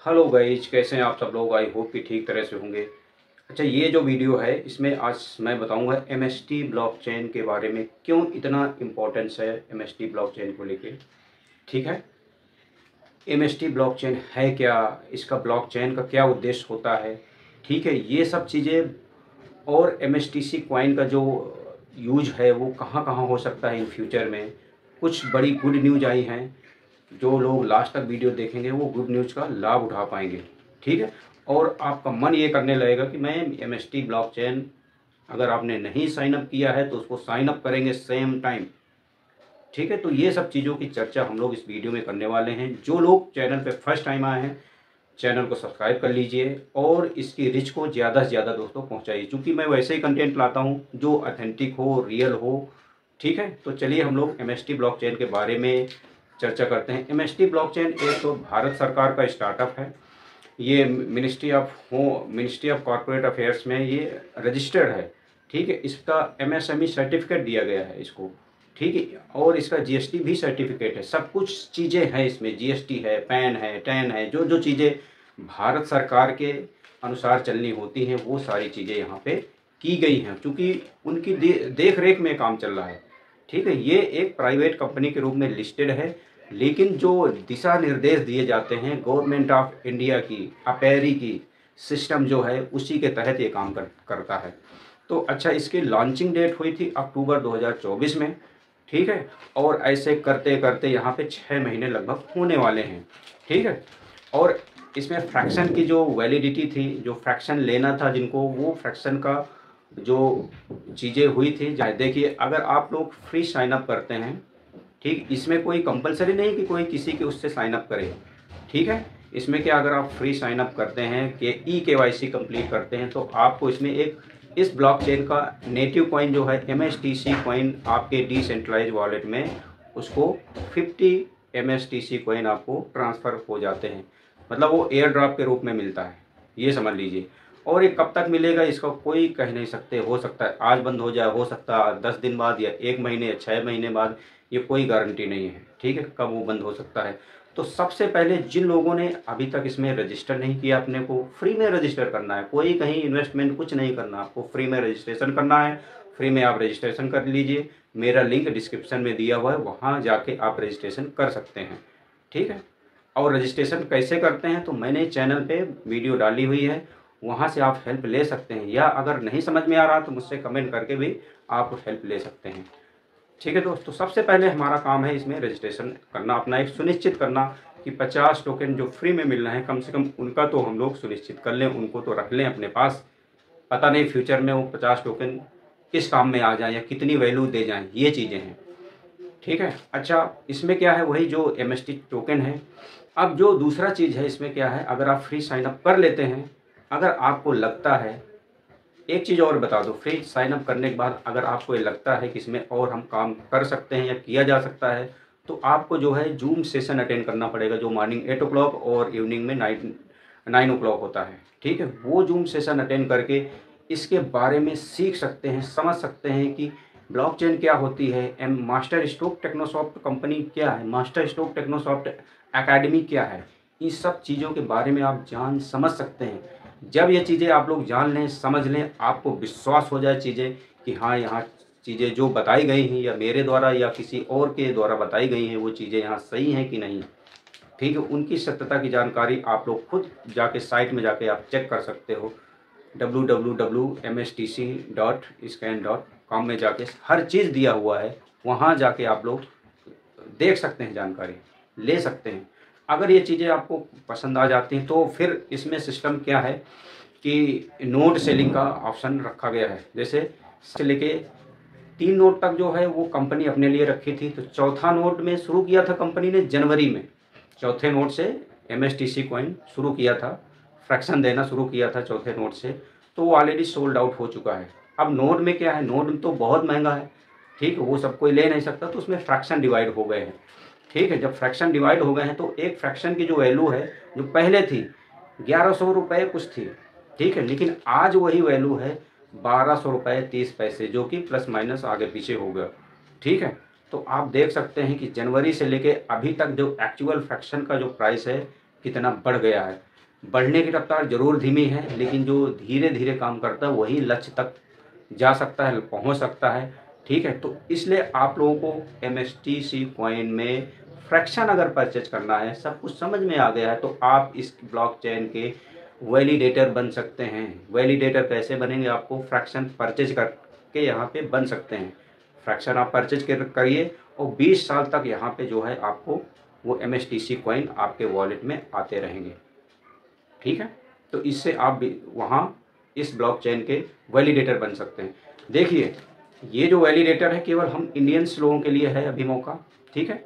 Hello guys, कैसे हैं आप सब लोग। आई होप कि ठीक तरह से होंगे। अच्छा, ये जो वीडियो है इसमें आज मैं बताऊंगा एमएसटी ब्लॉकचेन के बारे में, क्यों इतना इम्पोर्टेंस है एमएसटी ब्लॉकचेन को लेके। ठीक है, एमएसटी ब्लॉकचेन है क्या, इसका ब्लॉकचेन का क्या उद्देश्य होता है। ठीक है, ये सब चीज़ें और एमएसटीसी कॉइन का जो यूज है वो कहाँ कहाँ हो सकता है इन फ्यूचर में। कुछ बड़ी गुड न्यूज आई हैं, जो लोग लास्ट तक वीडियो देखेंगे वो गुड न्यूज़ का लाभ उठा पाएंगे। ठीक है, और आपका मन ये करने लगेगा कि मैं एमएसटी ब्लॉकचेन, अगर आपने नहीं साइन अप किया है तो उसको साइन अप करेंगे सेम टाइम। ठीक है, तो ये सब चीज़ों की चर्चा हम लोग इस वीडियो में करने वाले हैं। जो लोग चैनल पे फर्स्ट टाइम आए हैं, चैनल को सब्सक्राइब कर लीजिए और इसकी रिच को ज़्यादा से ज़्यादा दोस्तों पहुंचाइए, क्योंकि मैं वैसे ही कंटेंट लाता हूं जो ऑथेंटिक हो, रियल हो। ठीक है, तो चलिए हम लोग एमएसटी ब्लॉकचेन के बारे में चर्चा करते हैं। एमएसटी ब्लॉकचेन एक तो भारत सरकार का स्टार्टअप है। ये मिनिस्ट्री ऑफ कॉर्पोरेट अफेयर्स में ये रजिस्टर्ड है। ठीक है, इसका एमएसएमई सर्टिफिकेट दिया गया है इसको। ठीक है, और इसका जीएसटी भी सर्टिफिकेट है। सब कुछ चीज़ें हैं इसमें, जीएसटी है, पैन है, टैन है, जो जो चीज़ें भारत सरकार के अनुसार चलनी होती हैं वो सारी चीज़ें यहाँ पे की गई हैं, क्योंकि उनकी देख रेख में काम चल रहा है। ठीक है, ये एक प्राइवेट कंपनी के रूप में लिस्टेड है, लेकिन जो दिशा निर्देश दिए जाते हैं गवर्नमेंट ऑफ इंडिया की अपेरी की सिस्टम जो है उसी के तहत ये काम करता है। तो अच्छा, इसकी लॉन्चिंग डेट हुई थी अक्टूबर 2024 में। ठीक है, और ऐसे करते करते यहाँ पे 6 महीने लगभग होने वाले हैं। ठीक है, और इसमें फ्रैक्शन की जो वैलिडिटी थी, जो फ्रैक्शन लेना था जिनको, वो फ्रैक्शन का जो चीज़ें हुई थी, देखिए अगर आप लोग फ्री साइन अप करते हैं, ठीक, इसमें कोई कंपलसरी नहीं कि कोई किसी के उससे साइन अप करे। ठीक है, इसमें क्या, अगर आप फ्री साइन अप करते हैं कि केवाईसी कंप्लीट करते हैं तो आपको इसमें एक इस ब्लॉकचेन का नेटिव कॉइन जो है एमएसटीसी कॉइन आपके डिसेंट्रलाइज वॉलेट में उसको 50 एमएसटीसी कॉइन आपको ट्रांसफ़र हो जाते हैं। मतलब वो एयर ड्रॉप के रूप में मिलता है, ये समझ लीजिए। और ये कब तक मिलेगा इसका कोई कह नहीं सकते, हो सकता है आज बंद हो जाए, हो सकता है 10 दिन बाद या 1 महीने या 6 महीने बाद, ये कोई गारंटी नहीं है। ठीक है, कब वो बंद हो सकता है। तो सबसे पहले जिन लोगों ने अभी तक इसमें रजिस्टर नहीं किया, अपने को फ्री में रजिस्टर करना है, कोई कहीं इन्वेस्टमेंट कुछ नहीं करना, आपको फ्री में रजिस्ट्रेशन करना है। फ्री में आप रजिस्ट्रेशन कर लीजिए, मेरा लिंक डिस्क्रिप्शन में दिया हुआ है, वहाँ जाके आप रजिस्ट्रेशन कर सकते हैं। ठीक है, और रजिस्ट्रेशन कैसे करते हैं तो मैंने चैनल पे वीडियो डाली हुई है, वहाँ से आप हेल्प ले सकते हैं, या अगर नहीं समझ में आ रहा तो मुझसे कमेंट करके भी आप हेल्प ले सकते हैं। ठीक है दोस्तों, सबसे पहले हमारा काम है इसमें रजिस्ट्रेशन करना, अपना एक सुनिश्चित करना कि 50 टोकन जो फ्री में मिल रहे हैं कम से कम उनका तो हम लोग सुनिश्चित कर लें, उनको तो रख लें अपने पास। पता नहीं फ्यूचर में वो 50 टोकन किस काम में आ जाए या कितनी वैल्यू दे जाएं, ये चीज़ें हैं। ठीक है, अच्छा, इसमें क्या है, वही जो एमएसटी टोकन है। अब जो दूसरा चीज़ है इसमें क्या है, अगर आप फ्री साइन अप कर लेते हैं, अगर आपको लगता है, एक चीज़ और बता दो, फ्री साइन अप करने के बाद अगर आपको ये लगता है कि इसमें और हम काम कर सकते हैं या किया जा सकता है, तो आपको जो है जूम सेशन अटेंड करना पड़ेगा, जो मॉर्निंग 8 o'clock और इवनिंग में 9 o'clock होता है। ठीक है, वो जूम सेशन अटेंड करके इसके बारे में सीख सकते हैं, समझ सकते हैं कि ब्लॉकचेन क्या होती है, मास्टर स्ट्रोक टेक्नोसॉफ्ट कंपनी क्या है, मास्टर स्ट्रोक टेक्नोसॉफ्ट एकेडमी क्या है, इन सब चीज़ों के बारे में आप जान समझ सकते हैं। जब ये चीज़ें आप लोग जान लें, समझ लें, आपको विश्वास हो जाए चीज़ें कि हाँ, यहाँ चीज़ें जो बताई गई हैं या मेरे द्वारा या किसी और के द्वारा बताई गई हैं वो चीज़ें यहाँ सही हैं कि नहीं। ठीक है, उनकी सत्यता की जानकारी आप लोग खुद जाके साइट में जाके आप चेक कर सकते हो। www.mstc.scan.com में जाके हर चीज़ दिया हुआ है, वहाँ जाके आप लोग देख सकते हैं, जानकारी ले सकते हैं। अगर ये चीज़ें आपको पसंद आ जाती हैं तो फिर इसमें सिस्टम क्या है कि नोट सेलिंग का ऑप्शन रखा गया है। जैसे से लेके 3 नोट तक जो है वो कंपनी अपने लिए रखी थी, तो चौथा नोट में शुरू किया था कंपनी ने जनवरी में, चौथे नोट से एमएसटीसी कॉइन शुरू किया था, फ्रैक्शन देना शुरू किया था चौथे नोट से, तो वो ऑलरेडी सोल्ड आउट हो चुका है। अब नोट में क्या है, नोट तो बहुत महंगा है, ठीक है, वो सब कोई ले नहीं सकता, तो उसमें फ्रैक्शन डिवाइड हो गए हैं। ठीक है, जब फ्रैक्शन डिवाइड हो गए हैं तो एक फ्रैक्शन की जो वैल्यू है, जो पहले थी 1100 रुपये कुछ थी, ठीक है, लेकिन आज वही वैल्यू है 1200 रुपये 30 पैसे, जो कि प्लस माइनस आगे पीछे हो गया। ठीक है, तो आप देख सकते हैं कि जनवरी से लेके अभी तक जो एक्चुअल फ्रैक्शन का जो प्राइस है कितना बढ़ गया है। बढ़ने की रफ्तार ज़रूर धीमी है, लेकिन जो धीरे धीरे काम करता है वही लक्ष्य तक जा सकता है, पहुंच सकता है। ठीक है, तो इसलिए आप लोगों को MSTC कॉइन में फ्रैक्शन अगर परचेज करना है, सब कुछ समझ में आ गया है, तो आप इस ब्लॉकचेन के वैलिडेटर बन सकते हैं। वैलिडेटर कैसे बनेंगे? आपको फ्रैक्शन परचेज करके यहाँ पे बन सकते हैं। फ्रैक्शन आप परचेज करिए और 20 साल तक यहाँ पे जो है आपको वो MSTC कॉइन आपके वॉलेट में आते रहेंगे। ठीक है, तो इससे आप भी वहाँ इस ब्लॉकचेन के वैलिडेटर बन सकते हैं। देखिए, ये जो वैलिडेटर है केवल हम इंडियंस लोगों के लिए है अभी मौका। ठीक है,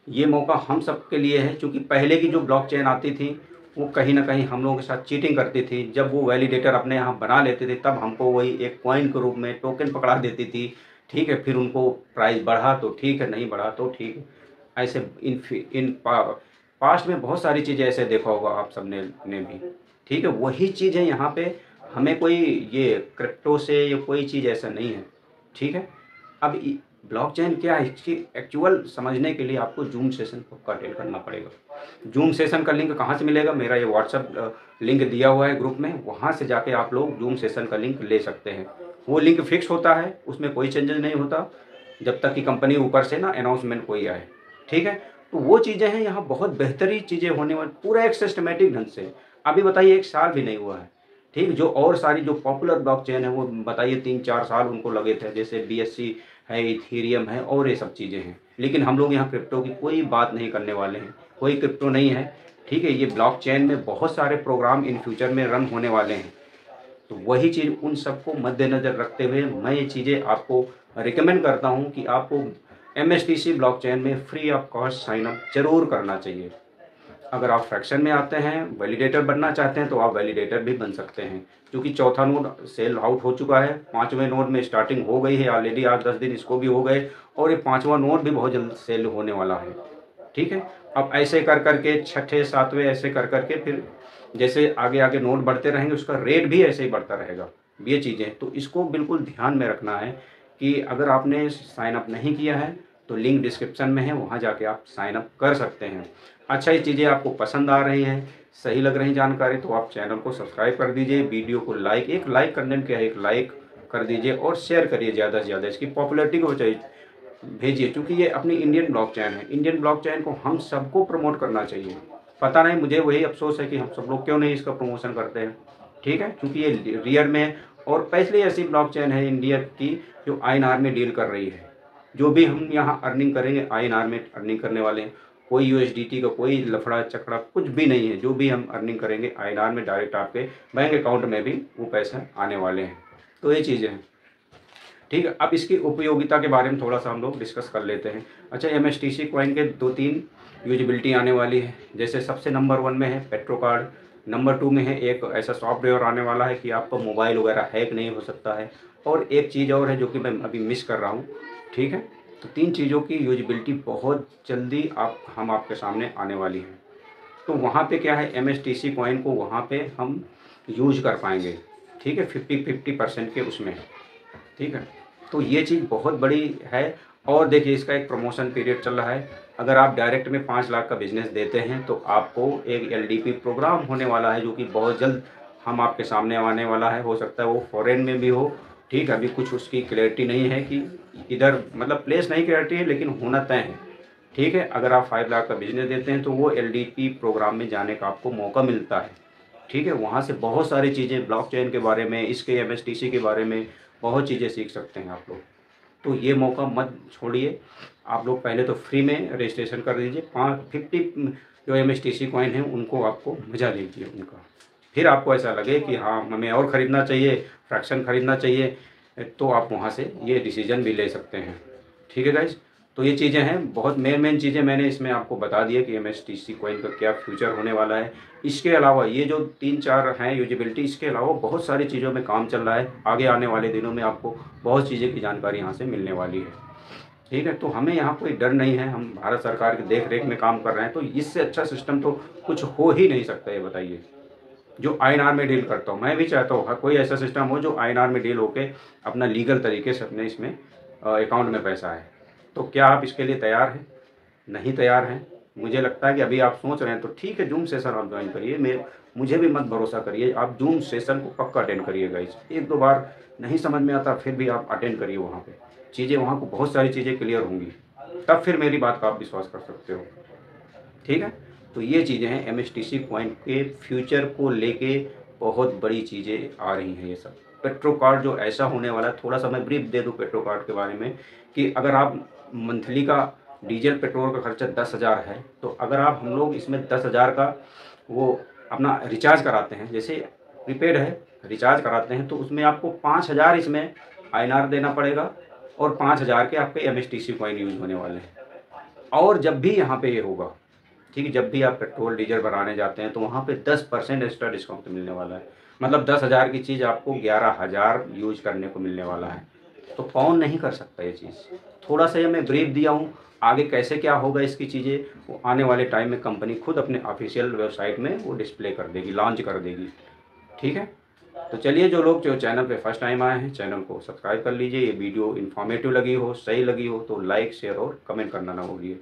ये मौका हम सब के लिए है, क्योंकि पहले की जो ब्लॉकचेन आती थी वो कहीं ना कहीं हम लोगों के साथ चीटिंग करती थी। जब वो वैलिडेटर अपने यहाँ बना लेते थे तब हमको वही एक कॉइन के रूप में टोकन पकड़ा देती थी। ठीक है, फिर उनको प्राइस बढ़ा तो ठीक है, नहीं बढ़ा तो ठीक है। ऐसे पास्ट में बहुत सारी चीज़ें ऐसे देखा होगा आप सबने ने भी। ठीक है, वही चीज़ है यहाँ पे। हमें कोई ये क्रिप्टो से या कोई चीज़ ऐसा नहीं है। ठीक है, अब ब्लॉकचेन क्या है इसकी एक्चुअल समझने के लिए आपको जूम सेशन पक्का अटेंड करना पड़ेगा। जूम सेशन का लिंक कहाँ से मिलेगा? मेरा ये व्हाट्सअप लिंक दिया हुआ है ग्रुप में, वहाँ से जाके आप लोग जूम सेशन का लिंक ले सकते हैं। वो लिंक फिक्स होता है, उसमें कोई चेंजेस नहीं होता जब तक कि कंपनी ऊपर से ना अनाउंसमेंट कोई आए। ठीक है, तो वो चीज़ें हैं यहाँ, बहुत बेहतरीन चीज़ें होने वाली, पूरा एक सिस्टमेटिक ढंग से। अभी बताइए 1 साल भी नहीं हुआ है। ठीक, जो और सारी जो पॉपुलर ब्लॉकचेन है वो बताइए 3-4 साल उनको लगे थे, जैसे BSC है, इथीरियम है और ये सब चीज़ें हैं। लेकिन हम लोग यहाँ क्रिप्टो की कोई बात नहीं करने वाले हैं, कोई क्रिप्टो नहीं है। ठीक है, ये ब्लॉकचेन में बहुत सारे प्रोग्राम इन फ्यूचर में रन होने वाले हैं, तो वही चीज़ उन सबको मद्देनज़र रखते हुए मैं ये चीज़ें आपको रिकमेंड करता हूँ कि आपको MSTC ब्लॉकचेन में free of cost sign up जरूर करना चाहिए। अगर आप फ्रैक्शन में आते हैं, वैलिडेटर बनना चाहते हैं, तो आप वैलिडेटर भी बन सकते हैं, क्योंकि चौथा नोड सेल आउट हो चुका है। 5वें नोड में स्टार्टिंग हो गई है ऑलरेडी, 8-10 दिन इसको भी हो गए, और ये 5वां नोड भी बहुत जल्द सेल होने वाला है। ठीक है, अब ऐसे कर करके 6ठे 7वें ऐसे कर करके फिर जैसे आगे आगे नोड बढ़ते रहेंगे उसका रेट भी ऐसे ही बढ़ता रहेगा। ये चीज़ें तो इसको बिल्कुल ध्यान में रखना है कि अगर आपने साइन अप नहीं किया है तो लिंक डिस्क्रिप्शन में है, वहाँ जाके आप साइन अप कर सकते हैं। अच्छा, ये चीज़ें आपको पसंद आ रही हैं, सही लग रही जानकारी, तो आप चैनल को सब्सक्राइब कर दीजिए, वीडियो को लाइक, एक लाइक करने में क्या है, एक लाइक कर दीजिए और शेयर करिए ज़्यादा से ज़्यादा, इसकी पॉपुलैरिटी को भेजिए, क्योंकि ये अपनी इंडियन ब्लॉकचेन है। इंडियन ब्लॉकचेन को हम सबको प्रमोट करना चाहिए। पता नहीं, मुझे वही अफसोस है कि हम सब लोग क्यों नहीं इसका प्रमोशन करते हैं। ठीक है, क्योंकि ये रियल में और पहले ऐसी ब्लॉकचेन है इंडिया की जो INR में डील कर रही है। जो भी हम यहाँ अर्निंग करेंगे INR में अर्निंग करने वाले हैं, कोई USDT का कोई लफड़ा चकड़ा कुछ भी नहीं है। जो भी हम अर्निंग करेंगे INR में डायरेक्ट आपके बैंक अकाउंट में भी वो पैसा आने वाले हैं। तो ये चीज़ें हैं। ठीक है, अब इसकी उपयोगिता के बारे में थोड़ा सा हम लोग डिस्कस कर लेते हैं। अच्छा, MSTC कॉइन के 2-3 यूजिबिलिटी आने वाली है। जैसे सबसे नंबर 1 में है पेट्रो कार्ड, नंबर 2 में है एक ऐसा सॉफ्टवेयर आने वाला है कि आपका मोबाइल वगैरह हैक नहीं हो सकता है, और एक चीज़ और है जो कि मैं अभी मिस कर रहा हूँ। ठीक है, तो 3 चीज़ों की यूजिबिलिटी बहुत जल्दी हम आपके सामने आने वाली है। तो वहाँ पे क्या है, MSTC कॉइन को वहाँ पे हम यूज कर पाएंगे। ठीक है, 50% के उसमें है। ठीक है, तो ये चीज़ बहुत बड़ी है। और देखिए, इसका एक प्रमोशन पीरियड चल रहा है। अगर आप डायरेक्ट में 5 लाख का बिजनेस देते हैं तो आपको एक LDP प्रोग्राम होने वाला है, जो कि बहुत जल्द हम आपके सामने आने वाला है। हो सकता है वो फॉरेन में भी हो। ठीक है, अभी कुछ उसकी क्लैरिटी नहीं है कि इधर, मतलब प्लेस नहीं क्लैरिटी है, लेकिन होना तय है। ठीक है, अगर आप 5 लाख का बिजनेस देते हैं तो वो LDP प्रोग्राम में जाने का आपको मौका मिलता है। ठीक है, वहाँ से बहुत सारी चीज़ें ब्लॉकचेन के बारे में, इसके MSTC के बारे में बहुत चीज़ें सीख सकते हैं आप लोग। तो ये मौका मत छोड़िए। आप लोग पहले तो फ्री में रजिस्ट्रेशन कर दीजिए। 50 जो MSTC कॉइन है उनको आपको मज़ा लीजिए उनका, फिर आपको ऐसा लगे कि हाँ हमें और ख़रीदना चाहिए, फ्रैक्शन ख़रीदना चाहिए, तो आप वहाँ से ये डिसीजन भी ले सकते हैं। ठीक है गाइज, तो ये चीज़ें हैं, बहुत मेन चीज़ें मैंने इसमें आपको बता दी है कि MSTC कॉइन का क्या फ्यूचर होने वाला है। इसके अलावा ये जो 3-4 हैं यूजिबिलिटी, इसके अलावा बहुत सारी चीज़ों में काम चल रहा है। आगे आने वाले दिनों में आपको बहुत चीज़ें की जानकारी यहाँ से मिलने वाली है। ठीक है, तो हमें यहाँ कोई डर नहीं है, हम भारत सरकार की देख रेख में काम कर रहे हैं, तो इससे अच्छा सिस्टम तो कुछ हो ही नहीं सकता। ये बताइए, जो INR में डील करता हूँ, मैं भी चाहता हूँ कोई ऐसा सिस्टम हो जो INR में डील होके अपना लीगल तरीके से अपने इसमें अकाउंट में पैसा है। तो क्या आप इसके लिए तैयार हैं? नहीं तैयार हैं? मुझे लगता है कि अभी आप सोच रहे हैं तो ठीक है, जूम सेशन आप ज्वाइन करिए, मुझे भी मत भरोसा करिए, आप जूम सेशन को पक्का अटेंड करिए गाइस। एक दो बार नहीं समझ में आता फिर भी आप अटेंड करिए, वहाँ पे चीज़ें, वहाँ को बहुत सारी चीज़ें क्लियर होंगी, तब फिर मेरी बात का आप विश्वास कर सकते हो। ठीक है, तो ये चीज़ें हैं MSTC कॉइन के फ्यूचर को लेके, बहुत बड़ी चीज़ें आ रही हैं ये सब। पेट्रो कार्ड जो ऐसा होने वाला है, थोड़ा सा मैं ब्रीफ दे दूँ पेट्रो कार्ड के बारे में, कि अगर आप मंथली का डीजल पेट्रोल का खर्चा 10,000 है, तो अगर आप हम लोग इसमें 10,000 का वो अपना रिचार्ज कराते हैं, जैसे प्रीपेड है, रिचार्ज कराते हैं, तो उसमें आपको 5,000 इसमें INR देना पड़ेगा और 5,000 के आपके MSTC कॉइन यूज होने वाले हैं। और जब भी यहाँ पे ये होगा, ठीक है, जब भी आप पेट्रोल डीजल भराने जाते हैं तो वहाँ पे 10% एक्स्ट्रा डिस्काउंट मिलने वाला है। मतलब 10,000 की चीज़ आपको 11,000 यूज करने को मिलने वाला है। तो कौन नहीं कर सकता ये चीज़। थोड़ा सा ये मैं ब्रीफ दिया हूँ, आगे कैसे क्या होगा इसकी चीज़ें, वो आने वाले टाइम में कंपनी खुद अपने ऑफिशियल वेबसाइट में वो डिस्प्ले कर देगी, लॉन्च कर देगी। ठीक है, तो चलिए, जो लोग जो चैनल पे फर्स्ट टाइम आए हैं, चैनल को सब्सक्राइब कर लीजिए। ये वीडियो इन्फॉर्मेटिव लगी हो, सही लगी हो तो लाइक, शेयर और कमेंट करना ना भूलिए।